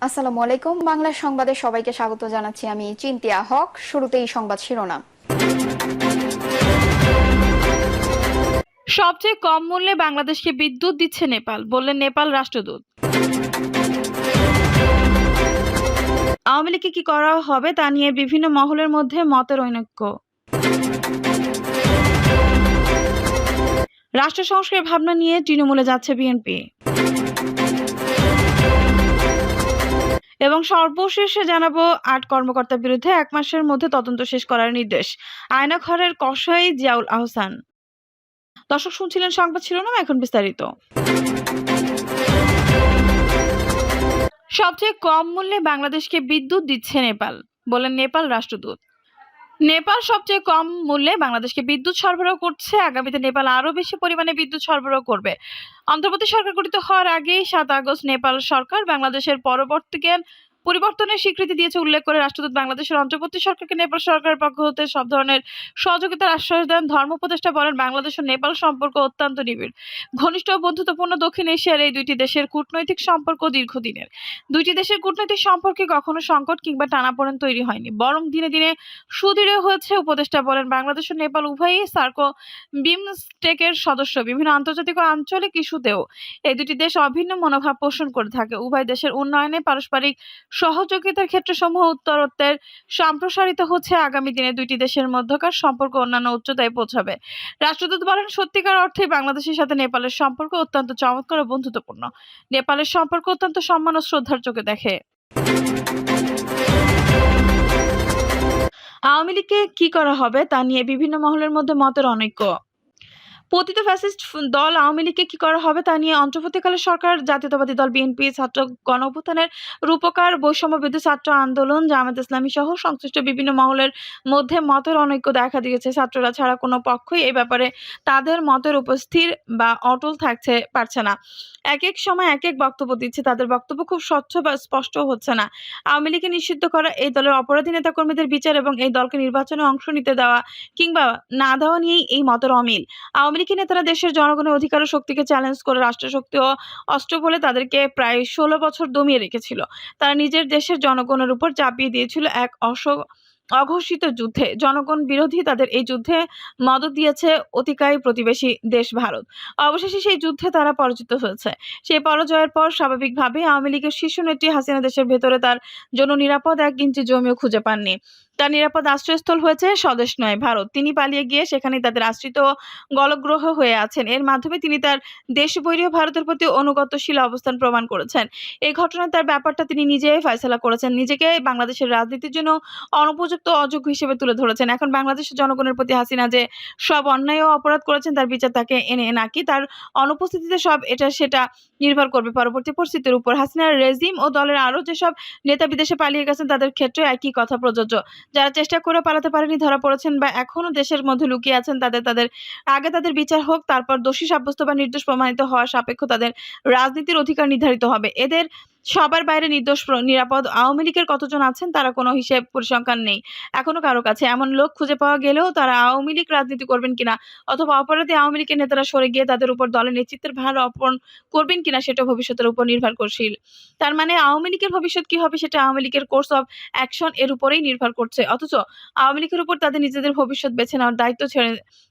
আসসালামু আলাইকুম। বাংলা সংবাদে সবাইকে স্বাগত জানাচ্ছি। আমি চিন্তিয়া হক। শুরুতেই সংবাদ শিরোনাম। সবচেয়ে কম মূল্যে বাংলাদেশকে বিদ্যুৎ দিচ্ছে নেপাল, বললেন নেপাল রাষ্ট্রদূত। আওয়ামী লীগকে কি করা হবে তা নিয়ে বিভিন্ন মহলের মধ্যে মতের ঐক্য। রাষ্ট্র সংস্কারের ভাবনা নিয়ে তৃণমূলে যাচ্ছে বিএনপি। এবং সর্বশেষে জানাবো ৮ কর্মকর্তার বিরুদ্ধে ১ মাসের মধ্যে তদন্ত শেষ করার নির্দেশ, আয়নাঘরের কসাই জিয়াউল আহসান। দর্শক, শুনছিলেন সংবাদ শিরোনাম, এখন বিস্তারিত। সবচেয়ে কম মূল্যে বাংলাদেশকে বিদ্যুৎ দিচ্ছে নেপাল, বললেন নেপাল রাষ্ট্রদূত। নেপাল সবচেয়ে কম মূল্যে বাংলাদেশকে বিদ্যুৎ সরবরাহ করছে। আগামীতে নেপাল আরো বেশি পরিমাণে বিদ্যুৎ সরবরাহ করবে। অন্তর্বর্তী সরকার গঠিত হওয়ার আগেই ৭ আগস্ট নেপাল সরকার বাংলাদেশের পরিবর্তনের স্বীকৃতি দিয়েছে উল্লেখ করে রাষ্ট্রদূত বাংলাদেশের অন্তর্বর্তী সরকারকে নেপাল সরকারের পক্ষ হতে সব ধরনের সহযোগিতার আশ্বাস দেন। ধর্ম উপদেষ্টা বলেন, বাংলাদেশ ও নেপাল সম্পর্ক অত্যন্ত নিবিড়, ঘনিষ্ঠ ও বন্ধুত্বপূর্ণ। দক্ষিণ এশিয়ার এই দুইটি দেশের কূটনৈতিক সম্পর্ক দীর্ঘদিনের। দুইটি দেশের কূটনৈতিক সম্পর্কে কখনো সংকট কিংবা টানাপোড়েন তৈরি হয়নি, বরং দিনে দিনে সুদৃঢ় হয়েছে। উপদেষ্টা বলেন, বাংলাদেশ ও নেপাল উভয়ই সার্কো বিমস্টেকের সদস্য। বিভিন্ন আন্তর্জাতিক ও আঞ্চলিক ইস্যুতেও এই দুটি দেশ অভিন্ন মনোভাব পোষণ করে থাকে। উভয় দেশের উন্নয়নে পারস্পরিক সহযোগিতার ক্ষেত্রসমূহ উত্তরোত্তর সম্প্রসারিত হচ্ছে। আগামী দিনে দুইটি দেশের মধ্যকার সম্পর্ক অন্যান্য উচ্চতায় পৌঁছাবে। রাষ্ট্রদূত বলেন, সত্যিকার অর্থেই বাংলাদেশের সাথে নেপালের সম্পর্ক অত্যন্ত চমৎকার ও বন্ধুত্বপূর্ণ। নেপালের সম্পর্ক অত্যন্ত সম্মান ও শ্রদ্ধার চোখে দেখে। আওয়ামী লীগকে কি করা হবে তা নিয়ে বিভিন্ন মহলের মধ্যে মতের অনৈক্য। পতিত ফ্যাসিস্ট দল আওয়ামী লীগকে কি করা হবে তা নিয়ে অন্তর্বর্তীকালীন সরকার, জাতীয়তাবাদী দল বিএনপি, ছাত্র গণঅভ্যুত্থানের রূপকার, বৈষম্য বিরোধী ছাত্র আন্দোলন, জামায়াত ইসলামী সহ সংশ্লিষ্ট বিভিন্ন মহলের মধ্যে মতের অনৈক্য দেখা দিয়েছে। ছাত্ররা ছাড়া কোনো পক্ষই এই ব্যাপারে তাদের মতের উপস্থির বা অটল থাকতে পারছে না। এক এক সময় এক এক বক্তব্য দিচ্ছে, তাদের বক্তব্য খুব স্বচ্ছ বা স্পষ্ট হচ্ছে না। আওয়ামী লীগকে নিষিদ্ধ করা, এই দলের অপরাধী নেতাকর্মীদের বিচার এবং এই দলকে নির্বাচনে অংশ নিতে দেওয়া কিংবা না দেওয়া নিয়েই এই মতের অমিল। আওয়ামী লীগের নেতারা দেশের জনগণের অধিকার ও শক্তিকে চ্যালেঞ্জ করে রাষ্ট্রশক্তি ও অস্ত্র বলে তাদেরকে প্রায় ১৬ বছর দমিয়ে রেখেছিল। তারা নিজের দেশের জনগণের উপর চাপিয়ে দিয়েছিল এক অঘোষিত যুদ্ধে। জনগণ বিরোধী তাদের এই যুদ্ধে মদদ দিয়েছে অতিকায় প্রতিবেশী দেশ ভারত। অবশেষে সেই যুদ্ধে তারা পরাজিত হয়েছে। সেই পরাজয়ের পর স্বাভাবিকভাবে আওয়ামী লীগের শীর্ষ নেত্রী হাসিনা দেশের ভেতরে তার জন্য নিরাপদ ১ ইঞ্চি জমিও খুঁজে পাননি। তার নিরাপদ আশ্রয়স্থল হয়েছে স্বদেশ নয়, ভারত। তিনি পালিয়ে গিয়ে সেখানেই তাদের আশ্রিত ও গলগ্রহ হয়ে আছেন। এর মাধ্যমে তিনি তার দেশবৈরী ভারতের প্রতি অনুগতশীল অবস্থান প্রমাণ করেছেন। এই ঘটনায় তার ব্যাপারটা তিনি নিজেই ফয়সালা করেছেন, নিজেকে বাংলাদেশের রাজনীতির জন্য অনুপযুক্ত, অযোগ্য হিসেবে তুলে ধরেছেন। এখন বাংলাদেশের জনগণের প্রতি হাসিনা যে সব অন্যায় ও অপরাধ করেছেন তার বিচার তাকে এনে নাকি তার অনুপস্থিতিতে সব এটা সেটা নির্ভর করবে পরবর্তী পরিস্থিতির উপর। হাসিনার রেজিম ও দলের আরো যেসব নেতা বিদেশে পালিয়ে গেছেন তাদের ক্ষেত্রে একই কথা প্রযোজ্য। যারা চেষ্টা করে পালাতে পারেনি, ধরা পড়েছেন বা এখনো দেশের মধ্যে লুকিয়ে আছেন, তাদের বিচার হোক, তারপর দোষী সাব্যস্ত বা নির্দোষ প্রমাণিত হওয়া সাপেক্ষ তাদের রাজনীতির অধিকার নির্ধারিত হবে। এদের সবার বাইরে নির্দোষ নিরাপদ আওয়ামী লীগের কতজন আছেন তারা কোনো হিসেব পরিসংখ্যান নেই এখনো কারো কাছে। এমন লোক খুঁজে পাওয়া গেলেও তারা আওয়ামী লীগ রাজনীতি করবেন কিনা অথবা অপরাধী আওয়ামী লীগের নেতারা সরে গিয়ে তাদের উপর দলের নেতৃত্বের ভার অর্পণ করবেন কিনা সেটা ভবিষ্যতের উপর নির্ভরশীল। তার মানে আওয়ামী লীগের ভবিষ্যৎ কি হবে সেটা আওয়ামী লীগের কোর্স অফ অ্যাকশন এর উপরেই নির্ভর করছে। অথচ আওয়ামী লীগের উপর তাদের নিজেদের ভবিষ্যৎ বেছে নেওয়ার দায়িত্ব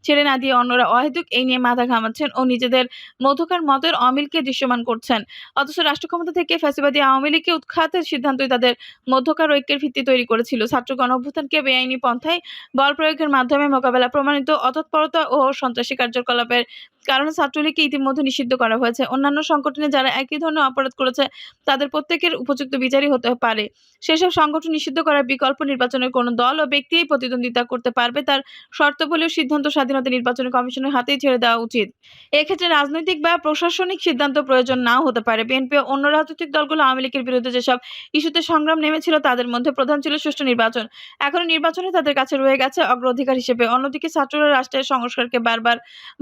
ছেড়ে না দিয়ে অন্যরা অহেতুক এই নিয়ে মাথা ঘামাচ্ছেন ও নিজেদের মধ্যকার মতের অমিলকে দৃশ্যমান করছেন। অথচ রাষ্ট্র ক্ষমতা থেকে ফ্যাসিবাদী আওয়ামী লীগকে উৎখাতের সিদ্ধান্তই তাদের মধ্যকার ঐক্যের ভিত্তি তৈরি করেছিল। ছাত্র গণঅভ্যুত্থানকে বেআইনি পন্থায় বল প্রয়োগের মাধ্যমে মোকাবেলা, প্রমাণিত অতৎপরতা ও সন্ত্রাসী কার্যকলাপের কারণে ছাত্রলীগকে ইতিমধ্যে নিষিদ্ধ করা হয়েছে। অন্যান্য সংগঠনে যারা একই ধরনের অপরাধ করেছে তাদের প্রত্যেকের উপযুক্ত বিচারই হতে পারে। সেসব সংগঠন নিষিদ্ধ করার বিকল্প নির্বাচনের কোনো দল ও ব্যক্তিই প্রতিদ্বন্দ্বিতা করতে পারবে তার শর্তাবলীর সিদ্ধান্ত স্বাধীনতা নির্বাচন কমিশনের হাতেই ছেড়ে দেওয়া উচিত। এক্ষেত্রে রাজনৈতিক বা প্রশাসনিক সিদ্ধান্ত প্রয়োজন নাও হতে পারে। বিএনপি ও অন্য রাজনৈতিক দলগুলো আওয়ামী লীগের বিরুদ্ধে যেসব ইস্যুতে সংগ্রাম নেমেছিল তাদের মধ্যে প্রধান ছিল সুষ্ঠু নির্বাচন। এখনো নির্বাচনে তাদের কাছে রয়ে গেছে অগ্রাধিকার হিসেবে। অন্যদিকে ছাত্ররা রাষ্ট্রের সংস্কারকে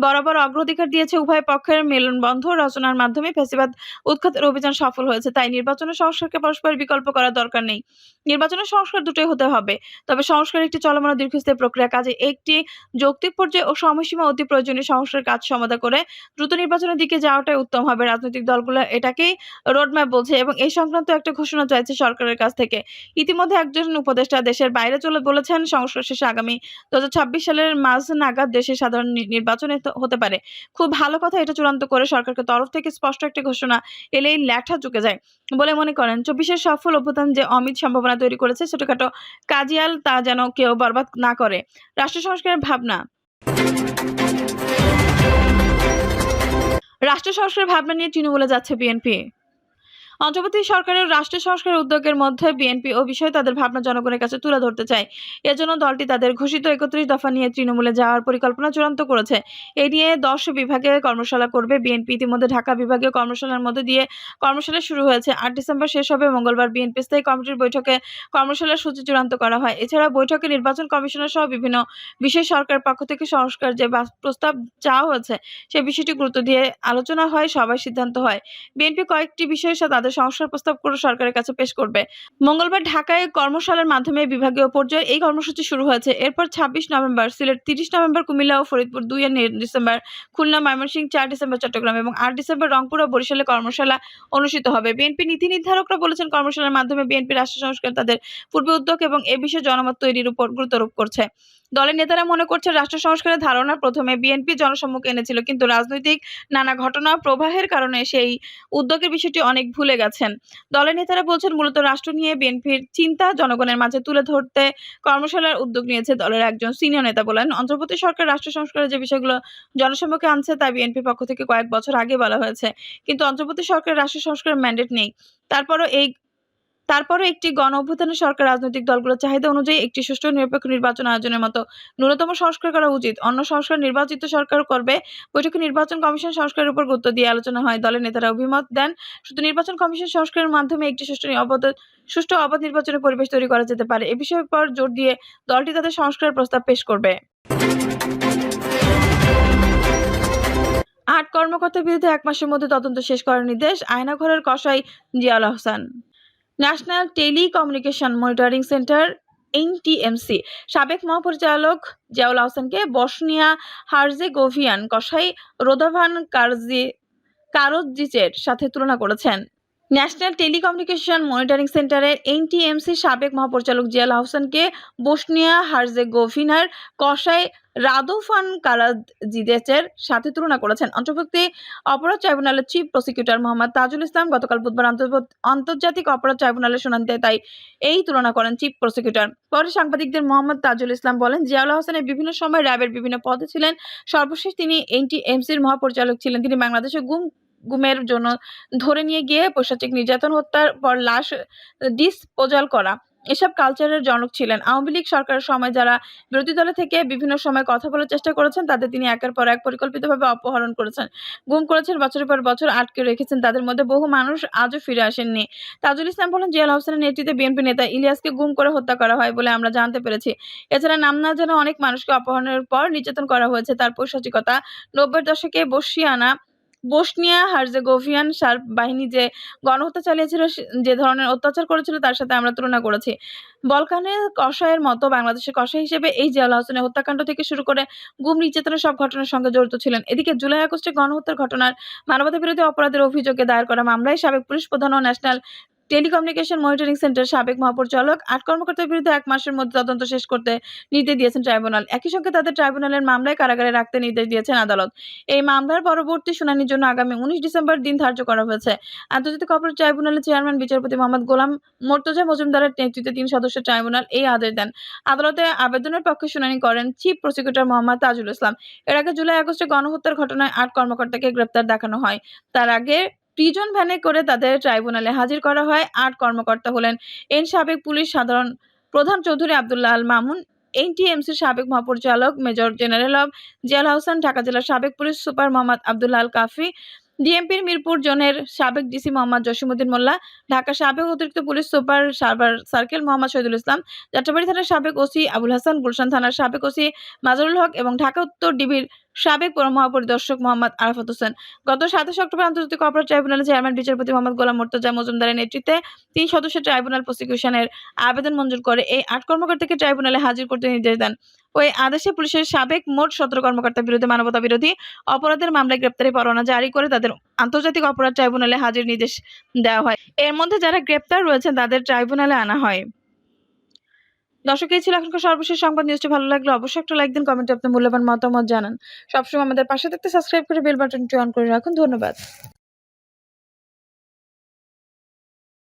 বরাবর অগ্রাধিকার অগ্রাধিকার দিয়েছে। উভয় পক্ষের মেলবন্ধ রচনার মাধ্যমে ফ্যাসিবাদ উৎখাতের অভিযান সফল হয়েছে। তাই নির্বাচন ও সংস্কারকে পরস্পরের বিকল্প করার দরকার নেই। নির্বাচন ও সংস্কার দুটোই হতে হবে। তবে সংস্কার একটি চলমান ও দীর্ঘস্থায়ী প্রক্রিয়া। কাজে একটি যৌক্তিক পর্যায়ে ও সময়সীমা অতি প্রয়োজনীয় সংস্কার কাজ সমাধা করে দ্রুত নির্বাচনের দিকে যাওয়াটাই উত্তম হবে। রাজনৈতিক দলগুলো এটাকেই রোডম্যাপ বলছে এবং এই সংক্রান্ত একটা ঘোষণা চাইছে সরকারের কাছ থেকে। ইতিমধ্যে একজন উপদেষ্টা দেশের বাইরে চলে বলেছেন, সংস্কার শেষে আগামী ২০২৬ সালের মাঝ নাগাদ দেশে সাধারণ নির্বাচন হতে পারে। খুব ভালো কথা, এটা চূড়ান্ত করে সরকারের তরফ থেকে স্পষ্ট একটা ঘোষণা এলেই ল্যাঠা ঝুঁকে যায় বলে মনে করেন। ২৪-এর সফল অভ্যুত্থান যে অমিত সম্ভাবনা তৈরি করেছে, ছোটখাটো কাজিয়াল তা যেন কেউ বরবাদ না করে। রাষ্ট্র সংস্কারের ভাবনা নিয়ে তৃণমূলে যাচ্ছে বিএনপি। অন্তর্বর্তী সরকারের রাষ্ট্র সংস্কারের উদ্যোগের মধ্যে বিএনপি ও বিষয়ে তাদের ভাবনা জনগণের কাছে তুলে ধরতে চায়। এজন্য দলটি তাদের ঘোষিত ৩১ দফা নিয়ে তৃণমূলে যাওয়ার পরিকল্পনা চূড়ান্ত করেছে। এ নিয়ে ১০ বিভাগে কর্মশালা করবে বিএনপি। ইতিমধ্যে ঢাকা বিভাগীয় কর্মশালার মধ্যে দিয়ে কর্মশালা শুরু হয়েছে। ৮ ডিসেম্বর শেষ হবে। মঙ্গলবার বিএনপি স্থায়ী কমিটির বৈঠকে কর্মশালার সূচি চূড়ান্ত করা হয়। এছাড়া বৈঠকে নির্বাচন কমিশনার সহ বিভিন্ন বিষয়ে সরকারের পক্ষ থেকে সংস্কার যে প্রস্তাব চাওয়া হয়েছে সে বিষয়টি গুরুত্ব দিয়ে আলোচনা হয়, সবাই সিদ্ধান্ত হয়। বিএনপি কয়েকটি বিষয়ের সাথে তাদের সংস্কার প্রস্তাব করে সরকারের কাছে পেশ করবে। মঙ্গলবার ঢাকায় কর্মশালার মাধ্যমে বিভাগীয় পর্যায়ে এই কর্মসূচি শুরু হয়েছে। এরপর ২৬ নভেম্বর সিলেট, ৩০ নভেম্বর কুমিল্লা ও ফরিদপুর, ২ ডিসেম্বর খুলনা, ময়মনসিংহ, ৪ ডিসেম্বর চট্টগ্রাম এবং ৮ ডিসেম্বর রংপুর ও বরিশালে কর্মশালা অনুষ্ঠিত হবে। বিএনপি নীতি নির্ধারকরা বলেছেন, কর্মশালার মাধ্যমে বিএনপি রাষ্ট্র সংস্কার তাদের পূর্বে উদ্যোগ এবং এ বিষয়ে জনমত তৈরির উপর গুরুত্বারোপ করছে। দলের নেতারা মনে করছেন, রাষ্ট্র সংস্কারের ধারণা প্রথমে বিএনপি জনসম্মুখে এনেছিল, কিন্তু রাজনৈতিক নানা ঘটনা প্রবাহের কারণে সেই উদ্যোগের বিষয়টি অনেক ভুলে গেছেন। দলের নেতারা বলছেন, মূলত রাষ্ট্র নিয়ে বিএনপির চিন্তা জনগণের মাঝে তুলে ধরতে কর্মশালার উদ্যোগ নিয়েছে। দলের একজন সিনিয়র নেতা বলেন, অন্তর্বর্তী সরকার রাষ্ট্র সংস্কারের যে বিষয়গুলো জনসম্মুখে আনছে তা বিএনপির পক্ষ থেকে কয়েক বছর আগে বলা হয়েছে, কিন্তু অন্তর্বর্তী সরকারের রাষ্ট্র সংস্কারের ম্যান্ডেট নেই। তারপরও একটি গণ অভ্যুত্থানের সরকার রাজনৈতিক দলগুলোর চাহিদা অনুযায়ী একটি সুষ্ঠু নিরপেক্ষ নির্বাচন আয়োজনের মতো ন্যূনতম সংস্কার করা উচিত। অন্য সংস্কার নির্বাচিত সরকার করবে। বৈঠকে নির্বাচন কমিশন সংস্কারের উপর গুরুত্ব দিয়ে আলোচনা হয়। দলের নেতারা অভিমত দেন, শুধু নির্বাচন কমিশন সংস্কারের মাধ্যমে একটি সুষ্ঠু অবাধ নির্বাচনের পরিবেশ তৈরি করা যেতে পারে। এ বিষয়ের পর জোর দিয়ে দলটি তাদের সংস্কারের প্রস্তাব পেশ করবে। ৮ কর্মকর্তার বিরুদ্ধে ১ মাসের মধ্যে তদন্ত শেষ করার নির্দেশ আয়নাঘরের কসাই Ziaul Ahsan. National telecommunication monitoring centre NTMC সাবেক মহাপরিচালক জিয়াউল আহসানকে বসনিয়া হার্জেগোভিয়ান কসাই রোদোভান কারোজিচের সাথে তুলনা করেছেন। ন্যাশনাল টেলিকমিউনিকেশন মনিটরিং সেন্টারের এনটিএমসির সাবেক মহাপরিচালক জিয়াউল আহসানকে বসনিয়া হার্জেগোভিনার কসাই রাদোভান কারাজিচের সাথে তুলনা করেছেন অন্তর্বর্তী অপরাধ ট্রাইব্যুনালের চিফ প্রসিকিউটর মোহাম্মদ তাজুল ইসলাম। গতকাল বুধবার আন্তর্জাতিক অপরাধ ট্রাইব্যুনালের শুনানিতে তাই এই তুলনা করেন চিফ প্রসিকিউটর। পরে সাংবাদিকদের মোহাম্মদ তাজুল ইসলাম বলেন, জিয়াউল আহসানের বিভিন্ন সময় র্যাবের বিভিন্ন পদে ছিলেন। সর্বশেষ তিনি এনটিএমসির মহাপরিচালক ছিলেন। তিনি বাংলাদেশে গুমের জন্য ধরে নিয়ে গিয়ে পৈশাচিক নির্যাতন, হত্যার পর লাশ ডিসপোজাল করা, এসব কালচারের জনক ছিলেন। আওয়ামী লীগ সরকারের সময় যারা বিরোধী দলে থেকে বিভিন্ন সময় কথা বলার চেষ্টা করেছেন তাদের তিনি একের পর এক পরিকল্পিতভাবে অপহরণ করেছেন, গুম করেছেন, বছরের পর বছর আটকে রেখেছেন। তাদের মধ্যে বহু মানুষ আজও ফিরে আসেননি। তাজুল ইসলাম বলেন, জিয়াউল আহসানের নেতৃত্বে বিএনপি নেতা ইলিয়াসকে গুম করে হত্যা করা হয় বলে আমরা জানতে পেরেছি। এছাড়া নাম না জানা অনেক মানুষকে অপহরণের পর নির্যাতন করা হয়েছে। তার পৈশাচিকতা ৯০-এর দশকে বসনিয়া হার্জেগোভিয়ান সার্ব বাহিনী যে গণহত্যা চালিয়েছিল, যে ধরনের অত্যাচার করেছিল তার সাথে আমরা তুলনা করেছি। বলকানের কসাইয়ের মতো বাংলাদেশের কসাই হিসেবে এই জিয়াউল আহসানের হত্যাকাণ্ড থেকে শুরু করে গুম, নির্যাতনের সব ঘটনার সঙ্গে জড়িত ছিলেন। এদিকে জুলাই আগস্টে গণহত্যার ঘটনার মানবতাবিরোধী অপরাধের অভিযোগে দায়ের করা মামলায় সাবেক পুলিশ প্রধান ও ন্যাশনাল টেলিকমিউনিকেশন মনিটরিং সেন্টার সাবেক মহাপরিচালক ৮ কর্মকর্তার বিরুদ্ধে ১ মাসের মধ্যে তদন্ত শেষ করতে নির্দেশ দিয়েছেন ট্রাইব্যুনাল। একই সঙ্গে তাদের ট্রাইব্যুনালের মামলায় কারাগারে রাখতে নির্দেশ দিয়েছেন আদালত। এই মামলার পরবর্তী শুনানির জন্য আগামী ১৯ ডিসেম্বর দিন ধার্য করা হয়েছে। আন্তর্জাতিক অপরাধ ট্রাইব্যুনালের চেয়ারম্যান বিচারপতি মোহাম্মদ গোলাম মোর্তজা মজুমদারের নেতৃত্বে ৩ সদস্যের ট্রাইব্যুনাল এই আদেশ দেন। আদালতে আবেদনের পক্ষে শুনানি করেন চিফ প্রসিকিউটর মোহাম্মদ তাজুল ইসলাম। এর আগে জুলাই আগস্টে গণহত্যার ঘটনায় ৮ কর্মকর্তাকে গ্রেপ্তার দেখানো হয়। তার আগে প্রিজন ভ্যানে করে তাদের ট্রাইব্যুনালে হাজির করা হয়। ৮ কর্মকর্তা হলেন সাবেক পুলিশ সাধারণ প্রধান চৌধুরী আব্দুল্লাহ আল মামুন, এনটিএমসির সাবেক মহাপরিচালক মেজর জেনারেল অব জিয়াউল আহসান, ঢাকা জেলার সাবেক পুলিশ সুপার মোহাম্মদ আব্দুল্লাহ আল কাফি, ডিএমপির মিরপুর জোনের সাবেক ডিসি মোহাম্মদ জসিমউদ্দিন মোল্লা, ঢাকা সাবেক অতিরিক্ত police super Savar circle Mohammad Shahidul Islam, Jatrabari থানার সাবেক ওসি আবুল হাসান, গুলশান থানার সাবেক ওসি মাজহারুল হক এবং ঢাকা উত্তর ডিবির সাবেক মহাপরিদর্শক মোহাম্মদ আরাফাত হোসেন। গত ২৭ অক্টোবর আন্তর্জাতিক অপরাধ ট্রাইব্যুনালের চেয়ারম্যান বিচারপতি মোহাম্মদ গোলাম মুর্তজা মজুমদারের নেতৃত্বে ৩ সদস্যের ট্রাইব্যুনাল প্রসিকিউশনের আবেদন মঞ্জুর করে এই ৮ কর্মকর্তাকে ট্রাইব্যুনালে হাজির করতে নির্দেশ দেন। ওই আদেশে পুলিশের সাবেক মোট ১৭ কর্মকর্তার বিরুদ্ধে মানবতাবিরোধী অপরাধের মামলায় গ্রেপ্তারি পরোয়ানা জারি করে তাদের আন্তর্জাতিক অপরাধ ট্রাইব্যুনালে হাজির নির্দেশ দেওয়া হয়। এর মধ্যে যারা গ্রেপ্তার রয়েছেন তাদের ট্রাইব্যুনালে আনা হয়। দর্শক, এই ছিল এখনকার সর্বশেষ সংবাদ। নিউজটি ভালো লাগলে অবশ্যই একটা লাইক দিন, কমেন্টে আপনার মূল্যবান মতামত জানান। সবসময় আমাদের পাশে থাকতে সাবস্ক্রাইব করে বেল বাটনটি অন করে রাখুন। ধন্যবাদ।